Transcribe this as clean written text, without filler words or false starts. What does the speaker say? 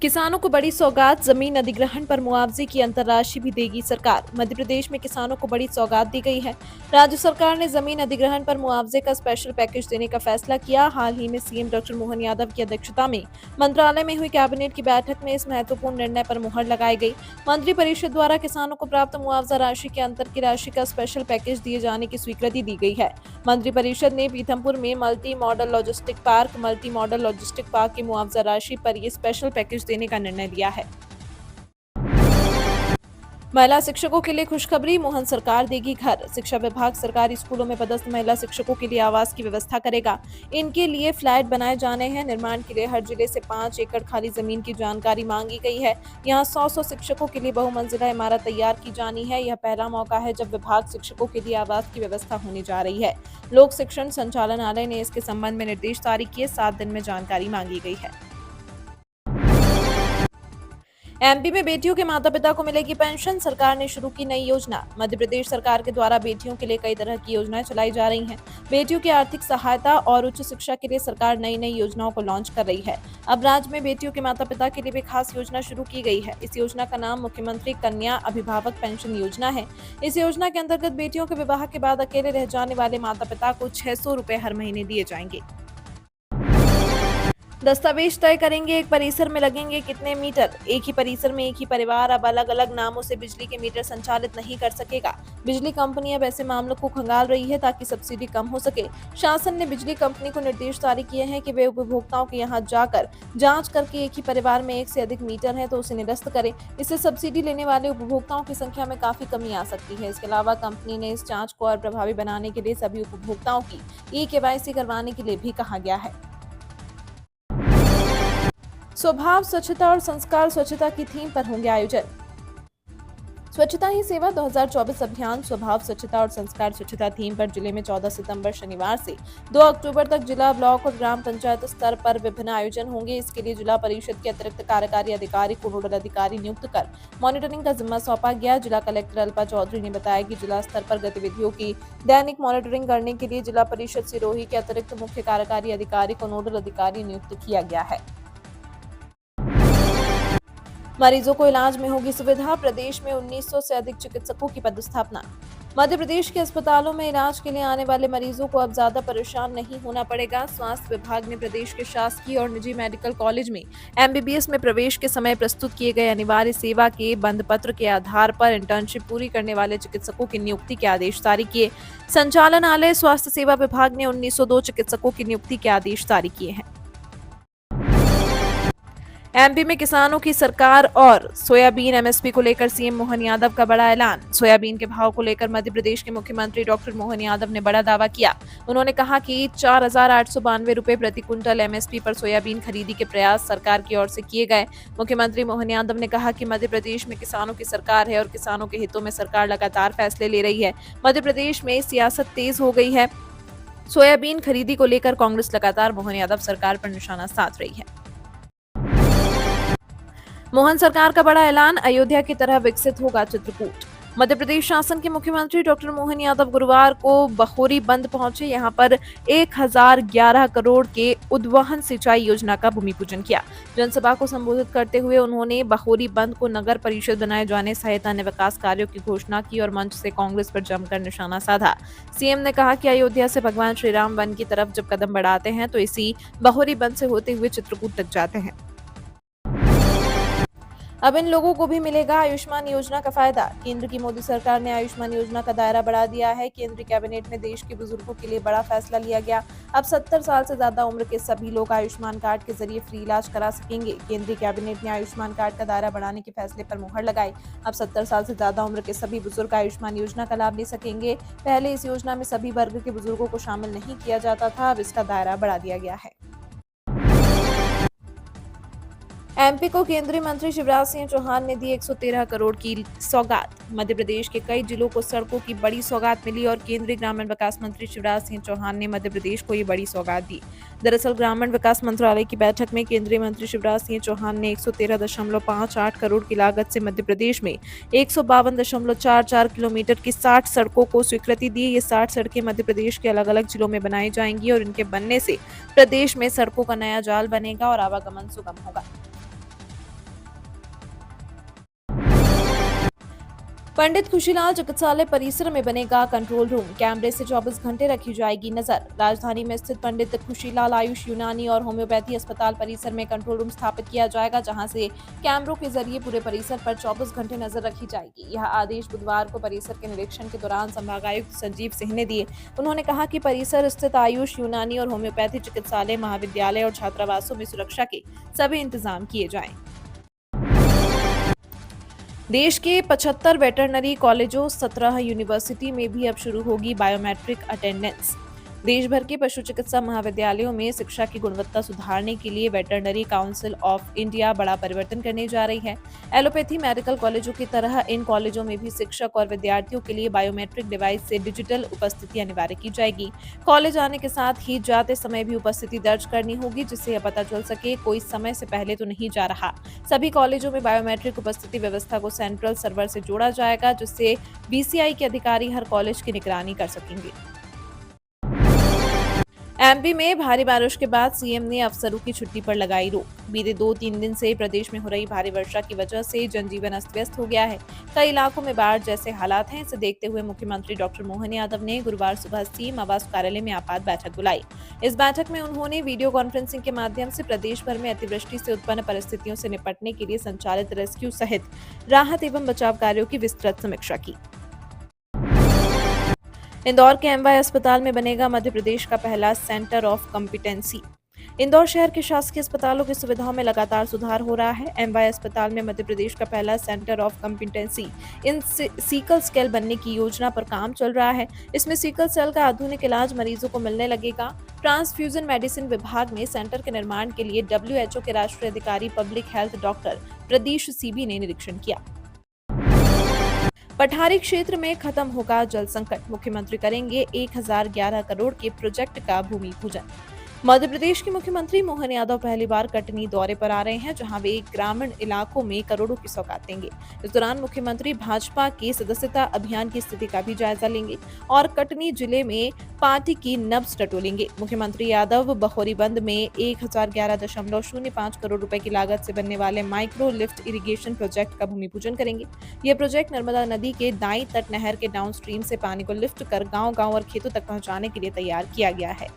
किसानों को बड़ी सौगात, जमीन अधिग्रहण पर मुआवजे की अंतर्राशि भी देगी सरकार। मध्य प्रदेश में किसानों को बड़ी सौगात दी गई है। राज्य सरकार ने जमीन अधिग्रहण पर मुआवजे का स्पेशल पैकेज देने का फैसला किया। हाल ही में सीएम डॉक्टर मोहन यादव की अध्यक्षता में मंत्रालय में हुई कैबिनेट की बैठक में इस महत्वपूर्ण निर्णय पर मुहर लगाई गई। मंत्रिपरिषद द्वारा किसानों को प्राप्त मुआवजा राशि के अंतर की राशि का स्पेशल पैकेज दिए जाने की स्वीकृति दी गई है। मंत्रिपरिषद ने पीथमपुर में मल्टी मॉडल लॉजिस्टिक पार्क की मुआवजा राशि पर ये स्पेशल पैकेज देने का निर्णय लिया है। महिला शिक्षकों के लिए खुशखबरी, मोहन सरकार देगी घर। शिक्षा विभाग सरकारी स्कूलों में पदस्थ महिला शिक्षकों के लिए आवास की व्यवस्था करेगा। इनके लिए फ्लैट बनाए जाने हैं। निर्माण के लिए हर जिले से 5 एकड़ खाली जमीन की जानकारी मांगी गई है। यहाँ 100 शिक्षकों के लिए बहुमंजिला इमारत तैयार की जानी है। यह पहला मौका है जब विभाग शिक्षकों के लिए आवास की व्यवस्था होने जा रही है। लोक शिक्षण संचालनालय ने इसके संबंध में निर्देश जारी किए। 7 दिन में जानकारी मांगी गई है। एमपी में बेटियों के माता पिता को मिलेगी पेंशन, सरकार ने शुरू की नई योजना। मध्य प्रदेश सरकार के द्वारा बेटियों के लिए कई तरह की योजनाएं चलाई जा रही हैं। बेटियों की आर्थिक सहायता और उच्च शिक्षा के लिए सरकार नई नई योजनाओं को लॉन्च कर रही है। अब राज्य में बेटियों के माता पिता के लिए भी खास योजना शुरू की गई है। इस योजना का नाम मुख्यमंत्री कन्या अभिभावक पेंशन योजना है। इस योजना के अंतर्गत बेटियों के विवाह के बाद अकेले रह जाने वाले माता पिता को 600 रुपए हर महीने दिए जाएंगे। दस्तावेज तय करेंगे, एक परिसर में लगेंगे कितने मीटर। एक ही परिसर में एक ही परिवार अब अलग अलग नामों से बिजली के मीटर संचालित नहीं कर सकेगा। बिजली कंपनी अब ऐसे मामलों को खंगाल रही है ताकि सब्सिडी कम हो सके। शासन ने बिजली कंपनी को निर्देश जारी किए हैं कि वे उपभोक्ताओं के यहाँ जाकर जांच करके एक ही परिवार में एक से अधिक मीटर है तो उसे निरस्त करें। इससे सब्सिडी लेने वाले उपभोक्ताओं की संख्या में काफी कमी आ सकती है। इसके अलावा कंपनी ने इस जाँच को और प्रभावी बनाने के लिए सभी उपभोक्ताओं की KYC करवाने के लिए भी कहा गया है। स्वभाव स्वच्छता और संस्कार स्वच्छता की थीम पर होंगे आयोजन। स्वच्छता ही सेवा 2024 अभियान स्वभाव स्वच्छता और संस्कार स्वच्छता थीम पर जिले में 14 सितंबर शनिवार से 2 अक्टूबर तक जिला, ब्लॉक और ग्राम पंचायत स्तर पर विभिन्न आयोजन होंगे। इसके लिए जिला परिषद के अतिरिक्त कार्यकारी अधिकारी को नोडल अधिकारी नियुक्त कर मॉनिटरिंग का जिम्मा सौंपा गया। जिला कलेक्टर अल्पा चौधरी ने बताया कि जिला स्तर पर गतिविधियों की दैनिक मॉनिटरिंग करने के लिए जिला परिषद सिरोही के अतिरिक्त मुख्य कार्यकारी अधिकारी को नोडल अधिकारी नियुक्त किया गया है। मरीजों को इलाज में होगी सुविधा, प्रदेश में 1900 से अधिक चिकित्सकों की पदस्थापना। मध्य प्रदेश के अस्पतालों में इलाज के लिए आने वाले मरीजों को अब ज्यादा परेशान नहीं होना पड़ेगा। स्वास्थ्य विभाग ने प्रदेश के शासकीय और निजी मेडिकल कॉलेज में MBBS में प्रवेश के समय प्रस्तुत किए गए अनिवार्य सेवा के बंद पत्र के आधार पर इंटर्नशिप पूरी करने वाले चिकित्सकों की नियुक्ति के आदेश जारी किए। संचालनालय स्वास्थ्य सेवा विभाग ने 1902 चिकित्सकों की नियुक्ति के आदेश जारी किए हैं। MP में किसानों की सरकार और सोयाबीन MSP को लेकर सीएम मोहन यादव का बड़ा ऐलान। सोयाबीन के भाव को लेकर मध्य प्रदेश के मुख्यमंत्री डॉक्टर मोहन यादव ने बड़ा दावा किया। उन्होंने कहा कि 4,892 रुपए प्रति क्विंटल MSP पर सोयाबीन खरीदी के प्रयास सरकार की ओर से किए गए। मुख्यमंत्री मोहन यादव ने कहा कि मध्य प्रदेश में किसानों की सरकार है और किसानों के हितों में सरकार लगातार फैसले ले रही है। मध्य प्रदेश में सियासत तेज हो गई है। सोयाबीन खरीदी को लेकर कांग्रेस लगातार मोहन यादव सरकार पर निशाना साध रही है। मोहन सरकार का बड़ा ऐलान, अयोध्या की तरह विकसित होगा चित्रकूट। मध्य प्रदेश शासन के मुख्यमंत्री डॉक्टर मोहन यादव गुरुवार को बखोरी बंद पहुंचे। यहां पर 1011 करोड़ के उद्वहन सिंचाई योजना का भूमि पूजन किया। जनसभा को संबोधित करते हुए उन्होंने बखोरी बंद को नगर परिषद बनाए जाने सहित अन्य विकास कार्यों की घोषणा की और मंच से कांग्रेस पर जमकर निशाना साधा। सीएम ने कहा कि अयोध्या से भगवान श्री राम वन की तरफ जब कदम बढ़ाते हैं तो इसी बखोरी बंद से होते हुए चित्रकूट तक जाते हैं। अब इन लोगों को भी मिलेगा आयुष्मान योजना का फायदा। केंद्र की मोदी सरकार ने आयुष्मान योजना का दायरा बढ़ा दिया है। केंद्रीय कैबिनेट में देश के बुजुर्गों के लिए बड़ा फैसला लिया गया। अब 70 साल से ज्यादा उम्र के सभी लोग आयुष्मान कार्ड के जरिए फ्री इलाज करा सकेंगे। केंद्रीय कैबिनेट ने आयुष्मान कार्ड का दायरा बढ़ाने के फैसले पर मुहर लगाई। अब 70 साल से ज्यादा उम्र के सभी बुजुर्ग आयुष्मान योजना का लाभ ले सकेंगे। पहले इस योजना में सभी वर्ग के बुजुर्गों को शामिल नहीं किया जाता था, अब इसका दायरा बढ़ा दिया गया है। MP को केंद्रीय मंत्री शिवराज सिंह चौहान ने दी 113 करोड़ की सौगात। मध्य प्रदेश के कई जिलों को सड़कों की बड़ी सौगात मिली और केंद्रीय ग्रामीण विकास मंत्री शिवराज सिंह चौहान ने मध्य प्रदेश को ये बड़ी सौगात दी। दरअसल ग्रामीण विकास मंत्रालय की बैठक में केंद्रीय मंत्री शिवराज सिंह चौहान ने 113.58 करोड़ की लागत से मध्य प्रदेश में 152.44 किलोमीटर की 60 सड़कों को स्वीकृति दी। ये 60 सड़कें मध्य प्रदेश के अलग अलग जिलों में बनाई जाएंगी और इनके बनने से प्रदेश में सड़कों का नया जाल बनेगा और आवागमन सुगम होगा। पंडित खुशीलाल चिकित्सालय परिसर में बनेगा कंट्रोल रूम, कैमरे से 24 घंटे रखी जाएगी नजर। राजधानी में स्थित पंडित खुशीलाल आयुष यूनानी और होम्योपैथी अस्पताल परिसर में कंट्रोल रूम स्थापित किया जाएगा, जहां से कैमरों के जरिए पूरे परिसर पर 24 घंटे नजर रखी जाएगी। यह आदेश बुधवार को परिसर के निरीक्षण के दौरान संभागायुक्त संजीव सिंह ने दिए। उन्होंने कहा कि परिसर स्थित आयुष यूनानी और होम्योपैथी चिकित्सालय, महाविद्यालय और छात्रावासों में सुरक्षा के सभी इंतजाम किए जाएं। देश के 75 वेटरनरी कॉलेजों, 17 यूनिवर्सिटी में भी अब शुरू होगी बायोमेट्रिक अटेंडेंस। देश भर के पशु चिकित्सा महाविद्यालयों में शिक्षा की गुणवत्ता सुधारने के लिए वेटरनरी काउंसिल ऑफ इंडिया बड़ा परिवर्तन करने जा रही है। एलोपैथी मेडिकल कॉलेजों की तरह इन कॉलेजों में भी शिक्षक और विद्यार्थियों के लिए बायोमेट्रिक डिवाइस से डिजिटल उपस्थिति अनिवार्य की जाएगी। कॉलेज आने के साथ ही जाते समय भी उपस्थिति दर्ज करनी होगी, जिससे यह पता चल सके कोई समय से पहले तो नहीं जा रहा। सभी कॉलेजों में बायोमेट्रिक उपस्थिति व्यवस्था को सेंट्रल सर्वर से जोड़ा जाएगा, जिससे बीसीआई के अधिकारी हर कॉलेज की निगरानी कर सकेंगे। एमपी में भारी बारिश के बाद सीएम ने अफसरों की छुट्टी पर लगाई रोक। बीते 2-3 दिन से प्रदेश में हो रही भारी वर्षा की वजह से जनजीवन अस्त व्यस्त हो गया है। कई इलाकों में बाढ़ जैसे हालात हैं। इसे देखते हुए मुख्यमंत्री डॉक्टर मोहन यादव ने गुरुवार सुबह सीएम आवास कार्यालय में आपात बैठक बुलाई। इस बैठक में उन्होंने वीडियो कॉन्फ्रेंसिंग के माध्यम से प्रदेश भर में अतिवृष्टि से उत्पन्न परिस्थितियों से निपटने के लिए संचालित रेस्क्यू सहित राहत एवं बचाव कार्यों की विस्तृत समीक्षा की। इंदौर के एमवाय अस्पताल में बनेगा मध्य प्रदेश का पहला सेंटर ऑफ कॉम्पिटेंसी। इंदौर शहर के शासकीय अस्पतालों की सुविधाओं में लगातार सुधार हो रहा है। एमवाय अस्पताल में मध्य प्रदेश का पहला centre of competency in sickle cell बनने की योजना पर काम चल रहा है। इसमें सीकल सेल का आधुनिक इलाज मरीजों को मिलने लगेगा। ट्रांसफ्यूजन मेडिसिन विभाग में सेंटर के निर्माण के लिए WHO के राष्ट्रीय अधिकारी पब्लिक हेल्थ डॉक्टर प्रदीश सीबी ने निरीक्षण किया। पठारी क्षेत्र में खत्म होगा जल संकट, मुख्यमंत्री करेंगे 1011 करोड़ के प्रोजेक्ट का भूमि पूजन। मध्य प्रदेश के मुख्यमंत्री मोहन यादव पहली बार कटनी दौरे पर आ रहे हैं, जहां वे ग्रामीण इलाकों में करोड़ों की सौगात देंगे। इस दौरान मुख्यमंत्री भाजपा के सदस्यता अभियान की स्थिति का भी जायजा लेंगे और कटनी जिले में पार्टी की नब्ज टटोलेंगे। मुख्यमंत्री यादव बखोरीबंद में 1011.05 करोड़ रुपए की लागत से बनने वाले माइक्रो लिफ्ट इरिगेशन प्रोजेक्ट का भूमि पूजन करेंगे। यह प्रोजेक्ट नर्मदा नदी के दाईं तट नहर के डाउन स्ट्रीम से पानी को लिफ्ट कर गाँव-गाँव और खेतों तक पहुँचाने के लिए तैयार किया गया है।